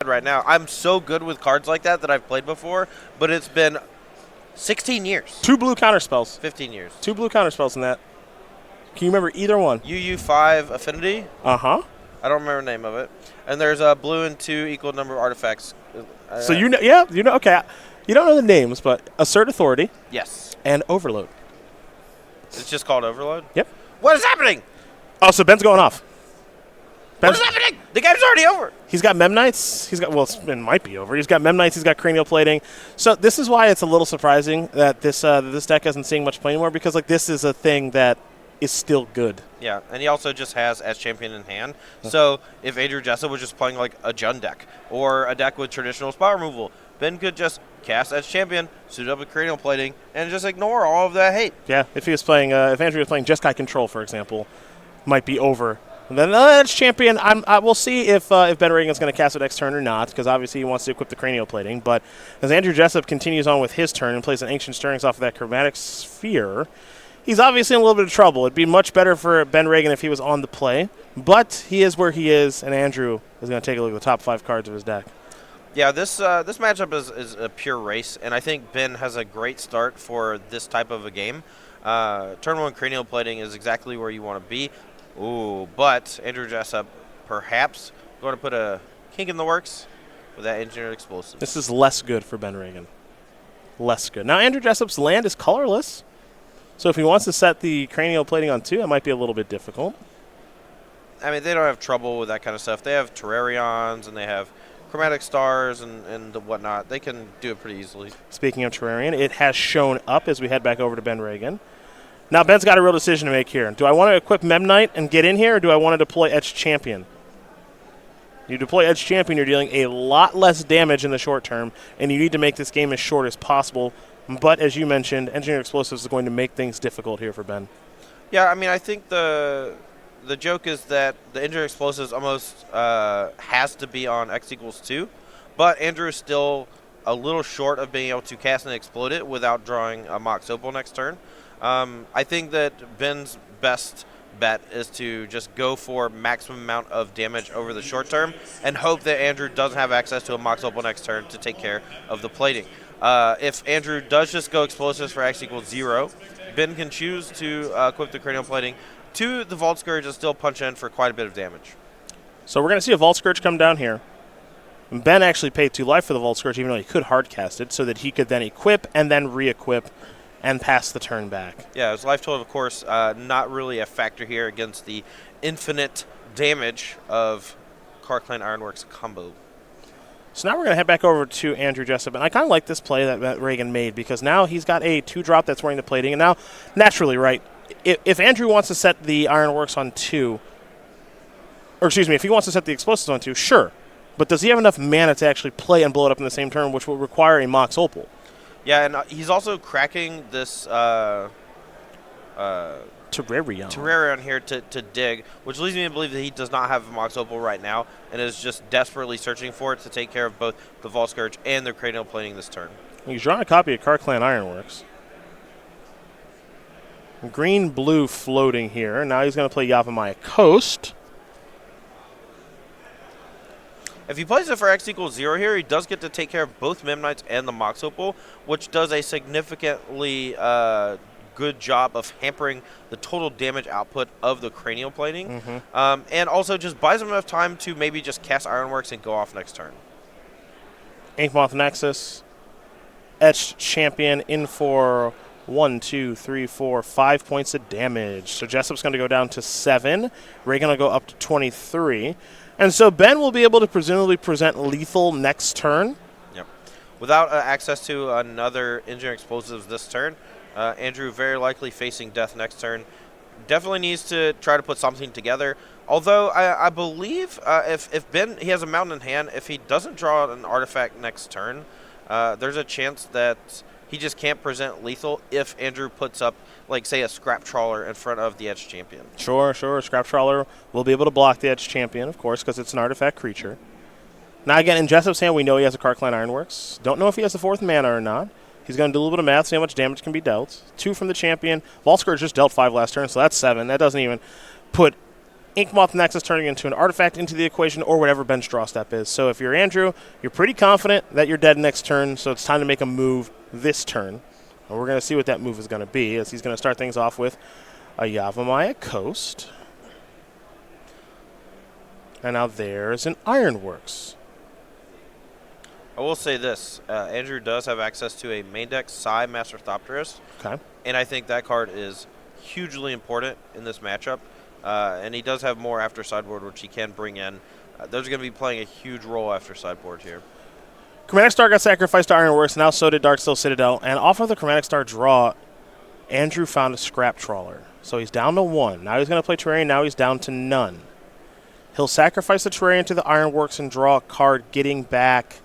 right now. I'm so good with cards like that I've played before, but it's been 16 years. 2 blue counterspells. 15 years. 2 blue counterspells in that. Can you remember either one? UU5 Affinity. Uh-huh. I don't remember the name of it. And there's a blue and 2 equal number of artifacts. So you know, okay. You don't know the names, but Assert Authority. Yes. And Overload. It's just called Overload? Yep. What is happening? Oh, so Ben's going off. What is happening? The game's already over. He's got Memnites. He's got, well, it might be over. He's got Memnites. He's got Cranial Plating. So this is why it's a little surprising that this deck isn't seeing much play anymore, because like this is a thing that is still good. Yeah, and he also just has S Champion in hand. So if Andrew Jessup was just playing like a Jund deck or a deck with traditional spot removal, Ben could just cast S Champion, suit up with Cranial Plating, and just ignore all of that hate. Yeah, if he was playing, if Andrew was playing Jeskai Control, for example, might be over. And then that's Champion. We'll see if Ben Ragan is going to cast it next turn or not, because obviously he wants to equip the Cranial Plating. But as Andrew Jessup continues on with his turn and plays an Ancient Stirrings off of that Chromatic Sphere, he's obviously in a little bit of trouble. It'd be much better for Ben Ragan if he was on the play, but he is where he is, and Andrew is going to take a look at the top 5 cards of his deck. Yeah, this matchup is a pure race, and I think Ben has a great start for this type of a game. Turn 1 Cranial Plating is exactly where you want to be. Ooh, but Andrew Jessup perhaps going to put a kink in the works with that Engineered Explosive. This is less good for Ben Ragan. Less good. Now, Andrew Jessup's land is colorless, so if he wants to set the Cranial Plating on 2, it might be a little bit difficult. I mean, they don't have trouble with that kind of stuff. They have Terrarions, and they have Chromatic Stars and whatnot. They can do it pretty easily. Speaking of Terrarion, it has shown up as we head back over to Ben Ragan. Now, Ben's got a real decision to make here. Do I want to equip Memnite and get in here, or do I want to deploy Edge Champion? You deploy Edge Champion, you're dealing a lot less damage in the short term, and you need to make this game as short as possible. But as you mentioned, Engineered Explosives is going to make things difficult here for Ben. Yeah, I mean, I think the joke is that the Engineered Explosives almost has to be on X equals 2, but Andrew is still a little short of being able to cast and explode it without drawing a Mox Opal next turn. I think that Ben's best bet is to just go for maximum amount of damage over the short term and hope that Andrew doesn't have access to a Mox Opal next turn to take care of the plating. If Andrew does just go Explosives for X equals 0, Ben can choose to equip the Cranial Plating to the Vault Scourge and still punch in for quite a bit of damage. So we're going to see a Vault Scourge come down here. Ben actually paid 2 life for the Vault Scourge, even though he could hard cast it, so that he could then equip and then re-equip and pass the turn back. Yeah, his life total, of course, not really a factor here against the infinite damage of Karkland Ironworks combo. So now we're going to head back over to Andrew Jessup, and I kind of like this play that Ragan made, because now he's got a 2-drop that's wearing the plating, and now, naturally, right, if Andrew wants to set the Ironworks on 2, or excuse me, if he wants to set the Explosives on 2, sure, but does he have enough mana to actually play and blow it up in the same turn, which will require a Mox Opal? Yeah, and he's also cracking this Terrarion here to dig, which leads me to believe that he does not have a Mox Opal right now and is just desperately searching for it to take care of both the Vault Scourge and the Cranial Plating this turn. He's drawing a copy of Karkland Ironworks. Green-blue floating here. Now he's going to play Yavimaya Coast. If he plays it for X equals 0 here, he does get to take care of both Memnites and the Mox Opal, which does a significantly good job of hampering the total damage output of the Cranial Plating, and also just buys him enough time to maybe just cast Ironworks and go off next turn. Inkmoth Nexus, Etched Champion in for 1, 2, 3, 4, 5 points of damage. So Jessup's going to go down to 7. Ragan will go up to 23. And so Ben will be able to presumably present lethal next turn. Yep. Without access to another Engineered Explosives this turn, Andrew very likely facing death next turn. Definitely needs to try to put something together. Although I believe if Ben, he has a mountain in hand, if he doesn't draw an artifact next turn, there's a chance that he just can't present lethal if Andrew puts up, like, say, a Scrap Trawler in front of the Edge Champion. Sure. Scrap Trawler will be able to block the Edge Champion, of course, because it's an artifact creature. Now, again, in Jessup's hand, we know he has a Karkland Ironworks. Don't know if he has the 4th mana or not. He's going to do a little bit of math, see how much damage can be dealt. 2 from the Champion. Vault Scourge just dealt 5 last turn, so that's 7. That doesn't even put Inkmoth Nexus turning into an artifact into the equation, or whatever bench draw step is. So if you're Andrew, you're pretty confident that you're dead next turn, so it's time to make a move this turn. And we're going to see what that move is going to be, as he's going to start things off with a Yavimaya Coast. And now there's an Ironworks. I will say this. Andrew does have access to a main deck Psy Master Thopterist. Okay. And I think that card is hugely important in this matchup. And he does have more after sideboard, which he can bring in. Those are going to be playing a huge role after sideboard here. Chromatic Star got sacrificed to Ironworks, now so did Darksteel Citadel. And off of the Chromatic Star draw, Andrew found a Scrap Trawler. So he's down to 1. Now he's going to play Terrarion, now he's down to none. He'll sacrifice the Terrarion to the Ironworks and draw a card, getting back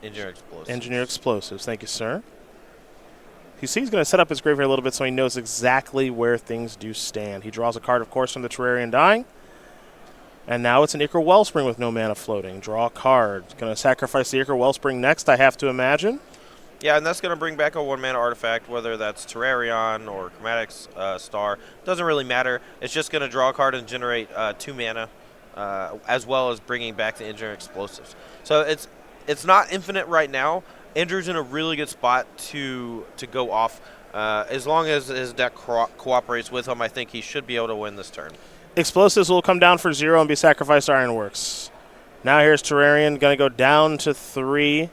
Engineer Explosives. Thank you, sir. You see he's going to set up his graveyard a little bit so he knows exactly where things do stand. He draws a card, of course, from the Terrarion dying. And now it's an Ichor Wellspring with no mana floating. Draw a card. Going to sacrifice the Ichor Wellspring next, I have to imagine. Yeah, and that's going to bring back a 1-mana artifact, whether that's Terrarion or Chromatic Star. Doesn't really matter. It's just going to draw a card and generate 2 mana, as well as bringing back the Engineer Explosives. So it's not infinite right now. Andrew's in a really good spot to go off. As long as his deck cooperates with him, I think he should be able to win this turn. Explosives will come down for 0 and be sacrificed to Ironworks. Now here's Terrarion, going to go down to 3,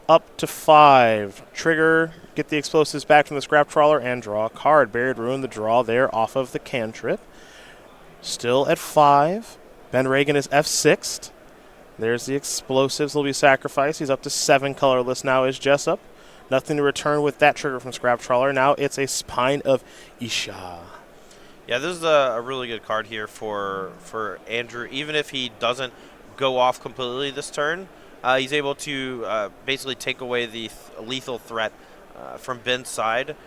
up to 5. Trigger, get the explosives back from the Scrap Trawler, and draw a card. Buried Ruin, the draw there off of the cantrip. Still at 5. Ben Ragan is F6'd. There's the explosives will be sacrificed. He's up to 7 colorless now is Jessup. Nothing to return with that trigger from Scrap Trawler. Now it's a Spine of Isha. Yeah, this is a really good card here for Andrew. Even if he doesn't go off completely this turn, he's able to basically take away the lethal threat from Ben's side.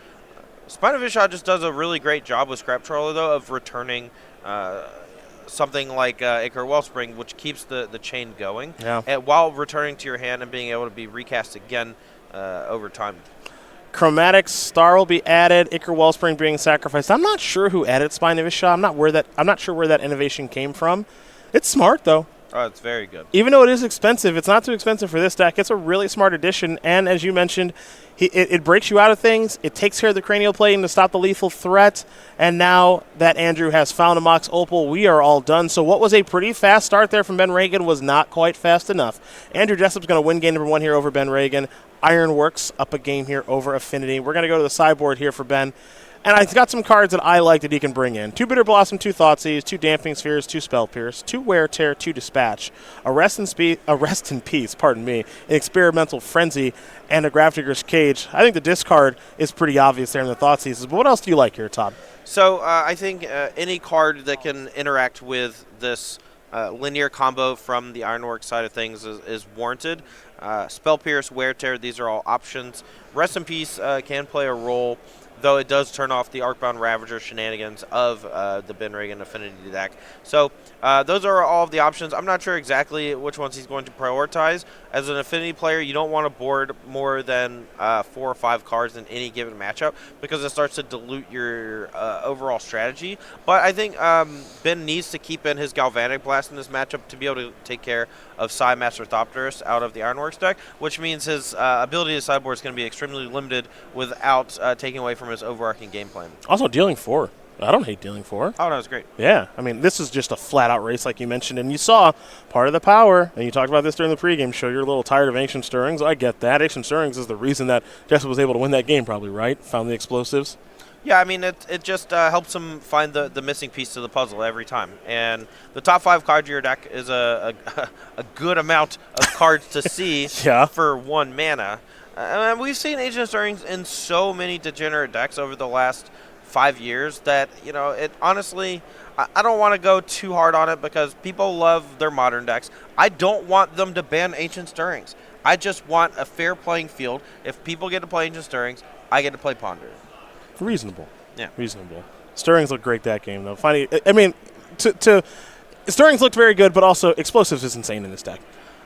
Spine of Isha just does a really great job with Scrap Trawler, though, of returning something like Ichor Wellspring, which keeps the chain going, and while returning to your hand and being able to be recast again over time. Chromatic Star will be added. Ichor Wellspring being sacrificed. I'm not sure who added Spine of Isha. I'm not sure where that innovation came from. It's smart though. Oh, it's very good. Even though it is expensive, it's not too expensive for this deck. It's a really smart addition, and as you mentioned, it breaks you out of things. It takes care of the cranial plating to stop the lethal threat, and now that Andrew has found a Mox Opal, we are all done. So what was a pretty fast start there from Ben Ragan was not quite fast enough. Andrew Jessup's going to win game number 1 here over Ben Ragan. Ironworks up a game here over Affinity. We're going to go to the sideboard here for Ben. And I've got some cards that I like that he can bring in. 2 Bitter Blossom, 2 Thoughtseize, 2 Dampening Spheres, 2 Spell Pierce, 2 Wear Tear, 2 Dispatch, a Rest in Peace, an Experimental Frenzy, and a Grafdigger's Cage. I think the discard is pretty obvious there in the Thoughtseizes. But what else do you like here, Todd? So I think any card that can interact with this linear combo from the Ironworks side of things is warranted. Spell Pierce, Wear Tear, these are all options. Rest in Peace can play a role, though it does turn off the Arcbound Ravager shenanigans of the Ben Ragan Affinity deck. So those are all of the options. I'm not sure exactly which ones he's going to prioritize. As an Affinity player, you don't want to board more than 4 or 5 cards in any given matchup because it starts to dilute your overall strategy. But I think Ben needs to keep in his Galvanic Blast in this matchup to be able to take care of Psy Master Thopterist out of the Ironworks deck, which means his ability to sideboard is going to be extremely limited without taking away from his overarching game plan. Also, dealing 4. I don't hate dealing 4. Oh, no, it's great. Yeah, I mean, this is just a flat-out race like you mentioned, and you saw part of the power, and you talked about this during the pregame show, you're a little tired of Ancient Stirrings. I get that. Ancient Stirrings is the reason that Jessup was able to win that game probably, right? Found the explosives. Yeah, I mean, it just helps him find the missing piece to the puzzle every time. And the top 5 cards of your deck is a good amount of cards to see for 1 mana. We've seen Ancient Stirrings in so many degenerate decks over the last 5 years that, you know, it honestly, I don't want to go too hard on it because people love their modern decks. I don't want them to ban Ancient Stirrings. I just want a fair playing field. If people get to play Ancient Stirrings, I get to play Ponder. Reasonable. Yeah. Reasonable. Stirrings looked great that game, though. Funny, I mean, Stirrings looked very good, but also Explosives is insane in this deck.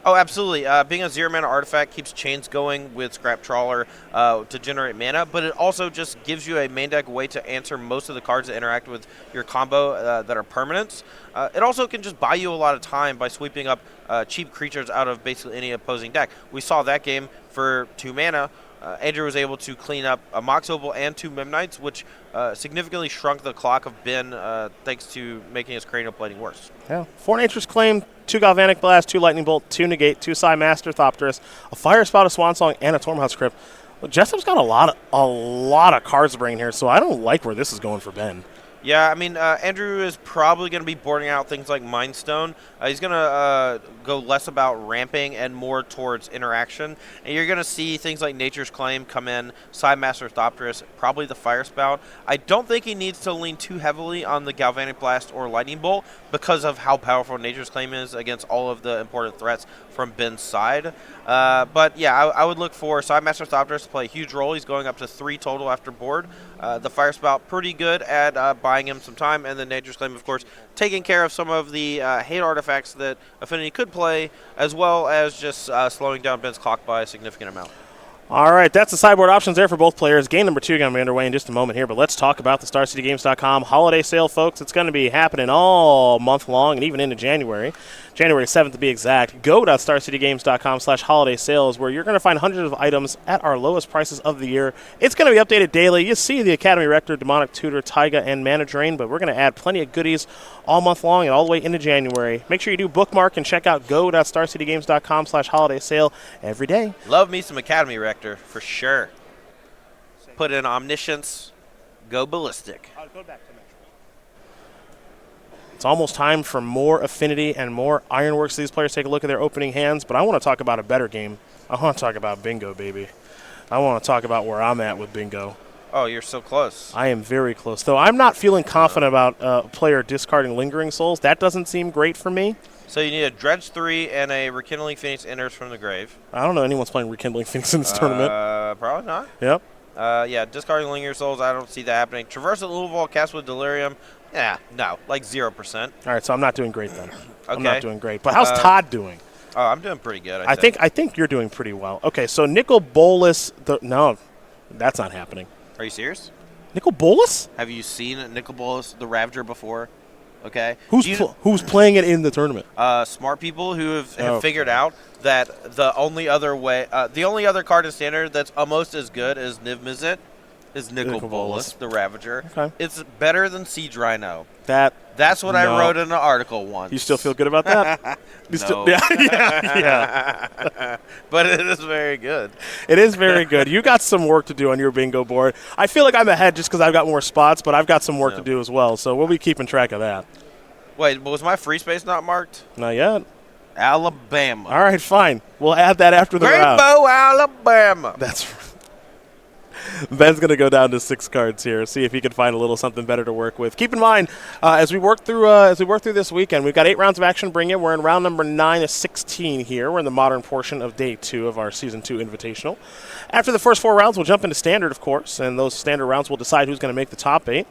Oh, absolutely. Being a 0 mana artifact keeps chains going with Scrap Trawler to generate mana, but it also just gives you a main deck way to answer most of the cards that interact with your combo that are permanents. It also can just buy you a lot of time by sweeping up cheap creatures out of basically any opposing deck. We saw that game for 2 mana. Andrew was able to clean up a Mox Opal and 2 Memnites, which significantly shrunk the clock of Ben thanks to making his cranial plating worse. Yeah. 4 Nature's Claim, 2 Galvanic Blast, 2 Lightning Bolt, 2 Negate, 2 Psy Master Thopterus, a Fire Spout, a Swan Song, and a Tormhouse Crypt. Well, Jessup's got a lot of cards to bring here, so I don't like where this is going for Ben. Yeah, I mean, Andrew is probably going to be boarding out things like Mind Stone. He's going to go less about ramping and more towards interaction. And you're going to see things like Nature's Claim come in, Side Master Thopterus, probably the Fire Spout. I don't think he needs to lean too heavily on the Galvanic Blast or Lightning Bolt because of how powerful Nature's Claim is against all of the important threats from Ben's side. But yeah, I would look for Side Master Thopterus to play a huge role. He's going up to 3 total after board. The Fire Spout pretty good at buying him some time, and then Nature's Claim, of course, taking care of some of the hate artifacts that Affinity could play, as well as just slowing down Ben's clock by a significant amount. All right, that's the sideboard options there for both players. Game number 2 going to be underway in just a moment here, but let's talk about the StarCityGames.com holiday sale, folks. It's going to be happening all month long and even into January. January 7th to be exact. Go.StarCityGames.com/holiday sales, where you're going to find hundreds of items at our lowest prices of the year. It's going to be updated daily. You see the Academy Rector, Demonic Tutor, Taiga, and Mana Drain, but we're going to add plenty of goodies all month long and all the way into January. Make sure you do bookmark and check out Go.StarCityGames.com/holiday sale every day. Love me some Academy Rector, for sure. Put in Omniscience, go ballistic. I'll go back to It's almost time for more Affinity and more Ironworks. These players take a look at their opening hands, but I want to talk about a better game. I want to talk about Bingo, baby. I want to talk about where I'm at with Bingo. Oh, you're so close. I am very close, though. I'm not feeling confident about a player discarding Lingering Souls. That doesn't seem great for me. So you need a Dredge 3 and a Rekindling Phoenix enters from the grave. I don't know anyone's playing Rekindling Phoenix in this tournament. Probably not. Yep. Yeah, discarding Lingering Souls, I don't see that happening. Traverse at Louisville, cast with Delirium. Yeah, no, like 0%. All right, so I'm not doing great then. Okay. I'm not doing great. But how's Todd doing? Oh, I'm doing pretty good, I think you're doing pretty well. Okay, so Nicol Bolas. No, that's not happening. Are you serious? Nicol Bolas? Have you seen Nicol Bolas, the Ravager, before? Okay. Who's playing it in the tournament? Smart people who have figured out that the only other card in Standard that's almost as good as Niv Mizzet is Nicol Bolas, the Ravager. Okay. It's better than Siege Rhino. That's what I wrote in an article once. You still feel good about that? No. Yeah. But it is very good. It is very good. You got some work to do on your bingo board. I feel like I'm ahead just because I've got more spots, but I've got some work to do as well, so we'll be keeping track of that. Wait, was my free space not marked? Not yet. Alabama. All right, fine. We'll add that after the round. Rainbow, Alabama. That's right. Ben's going to go down to 6 cards here, see if he can find a little something better to work with. Keep in mind, as we work through this weekend, we've got 8 rounds of action to bring in. We're in round number 9 of 16 here. We're in the modern portion of day 2 of our Season 2 Invitational. After the first 4 rounds, we'll jump into Standard, of course, and those Standard rounds will decide who's going to make the top 8.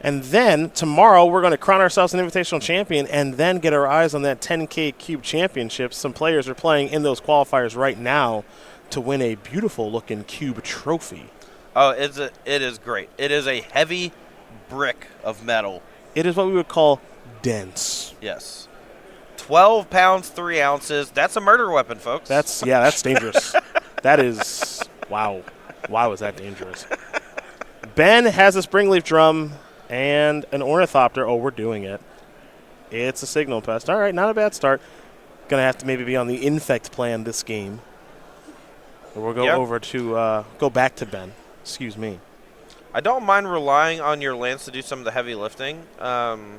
And then tomorrow, we're going to crown ourselves an Invitational champion and then get our eyes on that 10K Cube Championship. Some players are playing in those qualifiers right now to win a beautiful-looking Cube trophy. Oh, it is great. It is a heavy brick of metal. It is what we would call dense. Yes. 12 pounds, 3 ounces. That's a murder weapon, folks. That's dangerous. That is, wow. Wow, is that dangerous. Ben has a Springleaf Drum and an Ornithopter. Oh, we're doing it. It's a Signal Pest. All right, not a bad start. Going to have to maybe be on the Infect plan this game. We'll go back to Ben. Excuse me. I don't mind relying on your lands to do some of the heavy lifting. The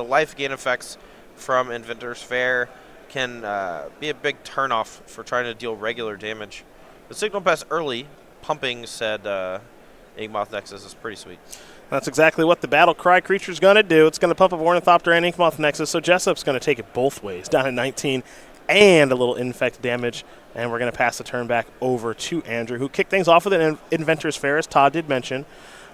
life gain effects from Inventor's Fair can be a big turnoff for trying to deal regular damage. The Signal Pest early pumping said Inkmoth Nexus is pretty sweet. That's exactly what the Battle Cry creature is going to do. It's going to pump up Ornithopter and Inkmoth Nexus, so Jessup's going to take it both ways, down at 19 and a little Infect damage. And we're going to pass the turn back over to Andrew, who kicked things off with an Inventor's Fair, as Todd did mention.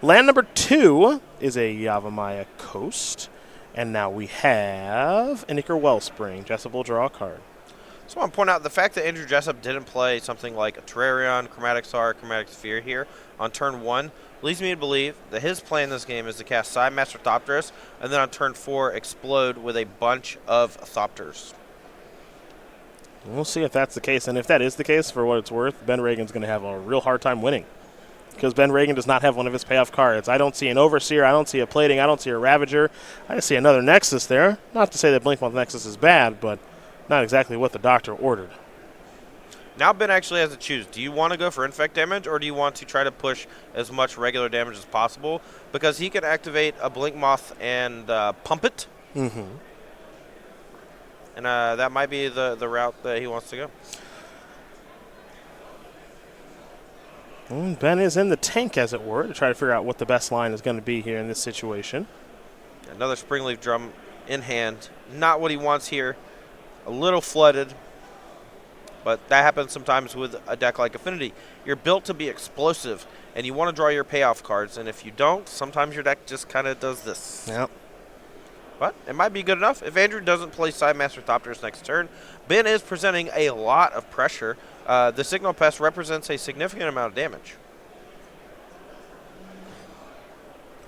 Land number 2 is a Yavimaya Coast. And now we have an Ichor Wellspring. Jessup will draw a card. So I want to point out the fact that Andrew Jessup didn't play something like a Terrarion, Chromatic Star, Chromatic Sphere here on turn 1 leads me to believe that his plan in this game is to cast Master Thopterus and then on turn 4 explode with a bunch of Thopters. We'll see if that's the case. And if that is the case, for what it's worth, Ben Ragan's going to have a real hard time winning. Because Ben Ragan does not have one of his payoff cards. I don't see an Overseer. I don't see a Plating. I don't see a Ravager. I just see another Nexus there. Not to say that Blinkmoth Nexus is bad, but not exactly what the doctor ordered. Now Ben actually has to choose. Do you want to go for infect damage, or do you want to try to push as much regular damage as possible? Because he can activate a Blinkmoth and pump it. Mm-hmm. And that might be the route that he wants to go. Ben is in the tank, as it were, to try to figure out what the best line is going to be here in this situation. Another Springleaf Drum in hand. Not what he wants here. A little flooded. But that happens sometimes with a deck like Affinity. You're built to be explosive, and you want to draw your payoff cards. And if you don't, sometimes your deck just kind of does this. Yep. But it might be good enough. If Andrew doesn't play Master Thopterus next turn, Ben is presenting a lot of pressure. The Signal Pest represents a significant amount of damage.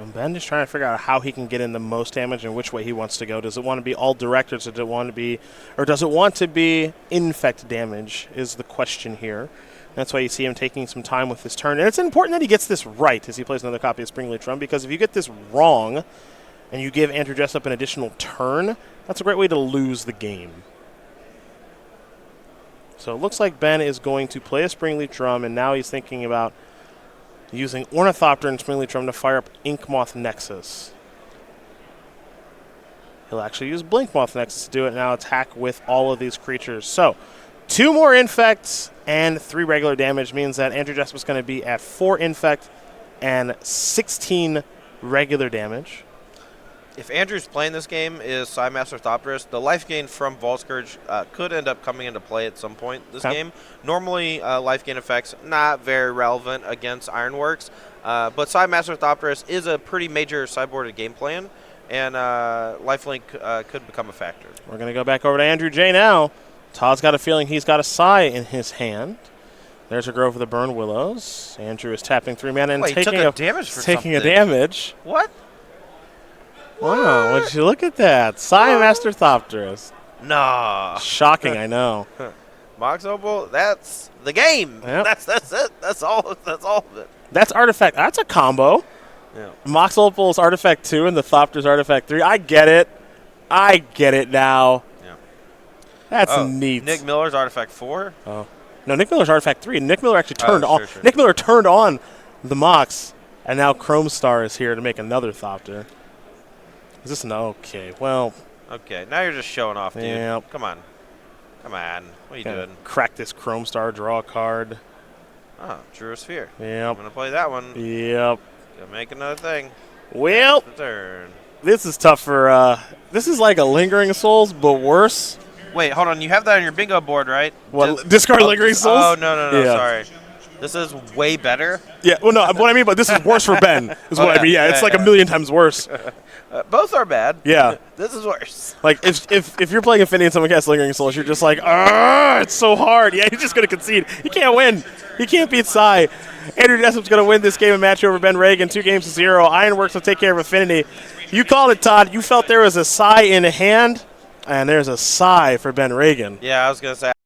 And Ben is trying to figure out how he can get in the most damage and which way he wants to go. Does it want to be all direct, or does it want to be infect damage is the question here. That's why you see him taking some time with his turn. And it's important that he gets this right as he plays another copy of Springleaf Drum, because if you get this wrong and you give Andrew Jessup an additional turn, that's a great way to lose the game. So it looks like Ben is going to play a Springleaf Drum, and now he's thinking about using Ornithopter and Springleaf Drum to fire up Inkmoth Nexus. He'll actually use Blinkmoth Nexus to do it, now attack with all of these creatures. So 2 more infects and 3 regular damage means that Andrew Jessup is going to be at 4 infect and 16 regular damage. If Andrew's playing this game is Master Thopterus, the life gain from Volscourge could end up coming into play at some point this game. Normally, life gain effects not very relevant against Ironworks, but Master Thopterus is a pretty major sideboarded game plan, and lifelink could become a factor. We're going to go back over to Andrew J now. Todd's got a feeling he's got a Psy in his hand. There's a Grove of the Burn Willows. Andrew is tapping 3 mana and taking a damage. What? Wow, would you look at that? Master Thopterus. Nah. Shocking, I know. Mox Opal, that's the game. Yep. That's it. That's all of it. That's Artifact. That's a combo. Yeah. Mox Opal's Artifact 2 and the Thopter's Artifact 3. I get it now. Yeah. That's neat. Nick Miller's Artifact 4? Oh. No, Nick Miller's Artifact 3. Nick Miller actually turned on. Sure. Nick Miller turned on the Mox, and now Chrome Star is here to make another Thopter. Is this okay? Well. Okay, now you're just showing off, dude. Yep. Come on. What are you doing? Crack this Chrome Star, draw a card. Oh, Drew a Sphere. Yep. I'm going to play that one. Yep. Gonna make another thing. Well, turn. This is tough for, this is like a Lingering Souls, but worse. Wait, hold on. You have that on your bingo board, right? What, discard Lingering Souls? Oh, no, yeah. Sorry. This is way better. Yeah, well, no, what I mean, but this is worse for Ben, is what I mean. Yeah, it's like a million times worse. Both are bad. Yeah. This is worse. Like, if you're playing Affinity and someone casts Lingering Souls, you're just like, it's so hard. Yeah, he's just going to concede. He can't win. He can't beat Psy. Andrew Jessup's going to win this game and match over Ben Ragan 2-0. Ironworks will take care of Affinity. You called it, Todd. You felt there was a Psy in hand, and there's a Psy for Ben Ragan. Yeah, I was going to say.